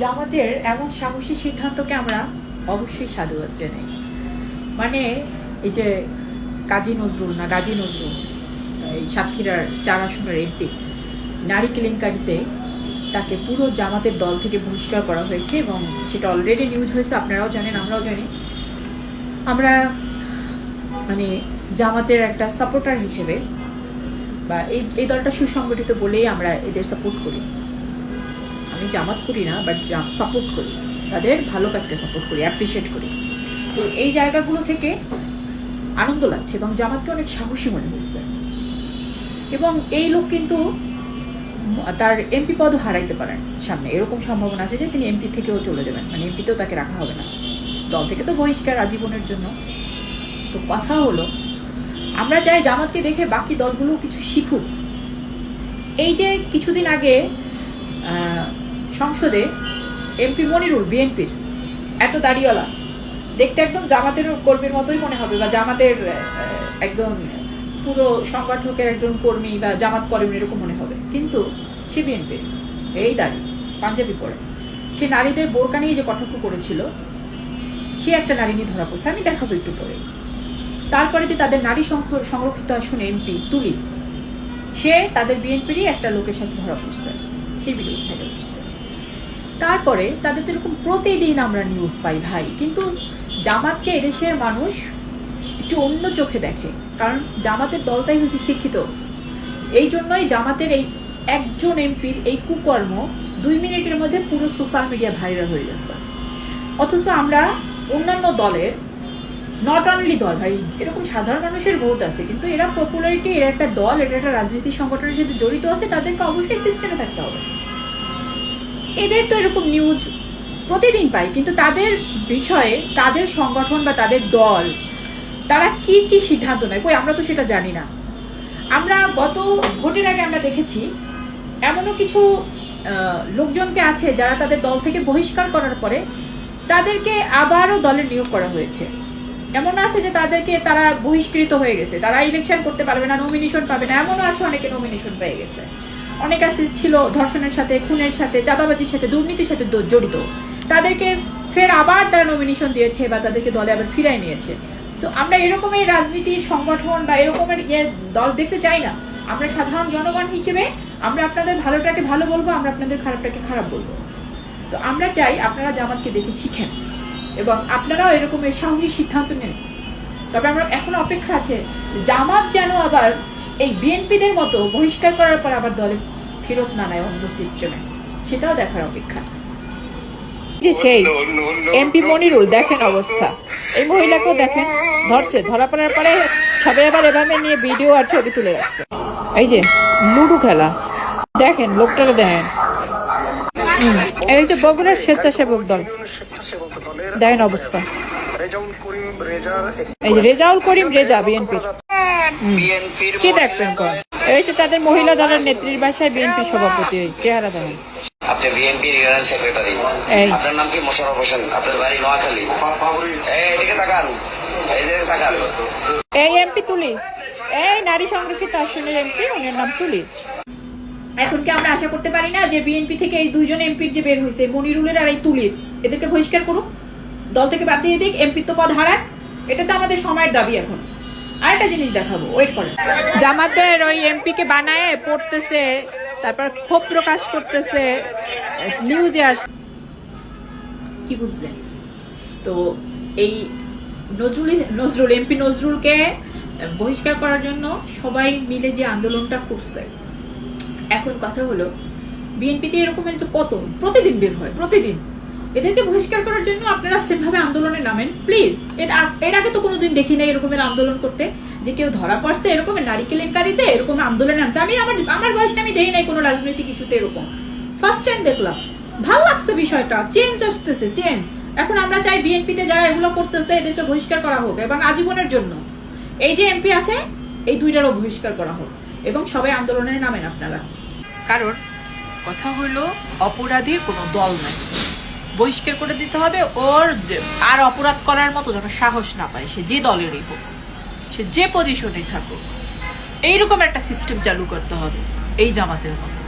জামাতের এমন সাহসী সিদ্ধান্তকে আমরা অবশ্যই সাধুবাদ জানাই। মানে এই যে গাজী নজরুল এই সাতক্ষীরার 4 আসনের এমপি, নারী কেলেঙ্কারিতে তাকে পুরো জামাতের দল থেকে বহিষ্কার করা হয়েছে এবং সেটা অলরেডি নিউজ হয়েছে, আপনারাও জানেন, আমরাও জানি। আমরা মানে জামাতের একটা সাপোর্টার হিসেবে বা এই দলটা সুসংগঠিত বলেই আমরা এদের সাপোর্ট করি। আমি জামাত করি না, বাট সাপোর্ট করি, তাদের ভালো কাজকে সাপোর্ট করি, অ্যাপ্রিসিয়েট করি। তো এই জায়গাগুলো থেকে আনন্দ লাগছে এবং জামাতকে অনেক সাহসী মনে হয়েছে। এবং এই লোক কিন্তু তার এমপি পদও হারাইতে পারেন সামনে, এরকম সম্ভাবনা আছে যে তিনি এমপি থেকেও চলে যাবেন, মানে এমপিতেও তাকে রাখা হবে না, দল থেকে তো বহিষ্কার আজীবনের জন্য। তো কথা হলো, আমরা চাই জামাতকে দেখে বাকি দলগুলো কিছু শিখুক। এই যে কিছুদিন আগে সংসদে এমপি মনিরুল, বিএনপির, এত দাড়িওয়ালা, দেখতে একদম জামাতের কর্মীর মতোই মনে হবে, বা জামাতের একদম পুরো সংগঠকের একজন কর্মী বা জামাত কর্মী এরকম মনে হবে, কিন্তু সে বিএনপির, এই দাড়ি, পাঞ্জাবি পরে। সে নারীদের বোরকা নিয়ে যে কটাক্ষ করেছিল, সে একটা নারী নিয়ে ধরা পড়ছে, আমি দেখাবো একটু পরে। তারপরে যে তাদের নারী সংরক্ষিত আসনে এমপি তুলি, সে তাদের বিএনপিরই একটা লোকের সাথে ধরা পড়ছে, সে ভিডিও উঠে এসেছে। তারপরে তাদের তো এরকম প্রতিদিন আমরা নিউজ পাই ভাই, কিন্তু জামাতকে এদেশের মানুষ একটু অন্য চোখে দেখে, কারণ জামাতের দলটাই হচ্ছে শিক্ষিত। এই জন্যই জামাতের এই একজন এমপির এই কুকর্ম 2 মিনিটের মধ্যে পুরো সোশ্যাল মিডিয়া ভাইরাল হয়ে গেছে। অথচ আমরা অন্যান্য দলের, নট অনলি দল ভাই, এরকম সাধারণ মানুষের বহুত আছে, কিন্তু এরা পপুলারিটি, এরা একটা দল, এরা একটা রাজনীতি সংগঠনের সাথে জড়িত আছে, তাদেরকে অবশ্যই সিস্টেমে থাকতে হবে। এদের তো এরকম নিউজ প্রতিদিন পাই, কিন্তু তাদের বিষয়ে তাদের সংগঠন বা তাদের দল তারা কি কি সিদ্ধান্ত নেয়, কই আমরা তো সেটা জানি না। আমরা গত ভোটের আগে আমরা দেখেছি এমনও কিছু লোকজনকে আছে যারা তাদের দল থেকে বহিষ্কার করার পরে তাদেরকে আবারও দলে নিয়োগ করা হয়েছে। এমন আছে যে তারা বহিষ্কৃত হয়ে গেছে, তারা ইলেকশন করতে পারবে না, নমিনেশন পাবে না। এমনও আছে অনেকে নমিনেশন পেয়ে গেছে, অনেক আছে ছিল ধর্ষণের সাথে, খুনের সাথে, চাঁদাবাজির সাথে, দুর্নীতির সাথে জড়িত, তাদেরকে ফের আবার তারা নমিনেশন দিয়েছে বা তাদেরকে দলে আবার ফিরাই নিয়েছে। সো আমরা এরকমের রাজনীতির সংগঠন বা এরকমের দল দেখতে চাই না। আমরা সাধারণ জনগণ হিসেবে আমরা আপনাদের ভালোটাকে ভালো বলবো, আমরা আপনাদের খারাপটাকে খারাপ বলবো। তো আমরা চাই আপনারা জামাতকে দেখে শিখেন এবং আপনারাও এরকমের সাহসী সিদ্ধান্ত নেন। তবে আমরা এখনো অপেক্ষা আছে জামাত যেন আবার এই বিএনপিদের মতো বহিষ্কার করার পর আবার দলে ফেরত না নেয় অন্য সিস্টেমে, সেটাও দেখার অপেক্ষা। যে সেই এমপি মনিরুল দেখেন অবস্থা, এই মহিলাকেও দেখেন ধরছে, ধরা পড়ার পরে সবাই আবার এভাবে নিয়ে ভিডিও আর ছবি তুলে রাখছে। এই যে লুডু খেলা দেখেন, লোকটাকে দেখেন, এই যে বগুড়ার স্বেচ্ছাসেবক দল দেখেন অবস্থা। এই যে রেজাউল করিম রেজা, বিএনপির, কি দেখবেন কর, এই যে তাদের মহিলা দলের নেত্রীর বাসায় বিএনপি সভাপতি, চেহারা দেখেন। আপনি বিএনপির ইউনিয়ন সেক্রেটারি, আপনার নাম কি? মোশাররফ হোসেন, আপনার বাড়ি নোয়াখালী। এদিকে তাকান, এই যে তাকান, এই এমপি তুলি, এই নারী সংরক্ষিত আসনের এমপি, ওনার নাম তুলি। এখন কি আমরা আশা করতে পারি না যে বিএনপি থেকে এই 2 জন এমপির যে বের হয়েছে, মনিরুলের আর এই তুলির, এদেরকে বহিষ্কার করুক, দল থেকে বাদ দিয়ে দিক, এমপি তো পদ হারাক? এটা তো আমাদের সময়ের দাবি। এখন আরেকটা জিনিস দেখাবো, ওয়েট করেন। জামাতের ওই এমপিকে বানায় পড়তেছে, তারপর ক্ষোভ প্রকাশ করতেছে, নিউজে আস, কি বুঝলেন? তো এই নজরুল এমপি নজরুলকে বহিষ্কার করার জন্য সবাই মিলে যে আন্দোলনটা করছে, এখন কথা হলো বিএনপিতে এরকমের যে কত প্রতিদিন বের হয়, প্রতিদিন এদেরকে বহিষ্কার করার জন্য আপনারা সেভাবে আন্দোলনে নামেন প্লিজ। এর আগে তো কোনোদিন দেখি না এরকমের আন্দোলন করতে, যে কেউ ধরা পড়ছে এরকমের নারী কেলেঙ্কারিতে এরকম আন্দোলনে নামছে। আমি আমার বয়সে আমি দেখি নাই কোনো রাজনৈতিক ইস্যুতে এরকম, ফার্স্ট টাইম দেখলাম, ভাল লাগছে বিষয়টা, চেঞ্জ আসতেছে, চেঞ্জ। এখন আমরা চাই বিএনপিতে যারা এগুলো করতেছে এদেরকে বহিষ্কার করা হোক এবং আজীবনের জন্য এই যে এমপি আছে এই 2টারও বহিষ্কার করা হোক এবং সবাই আন্দোলনে নামেন আপনারা। কারণ কথা হলো অপরাধীর কোনো দল নাই, বহিষ্কার করে দিতে হবে, ওর আর অপরাধ করার মতো যেন সাহস না পায়, সে যে দলেরই হোক, সে যে পজিশনেই থাকুক। এইরকম একটা সিস্টেম চালু করতে হবে এই জামাতের মতো।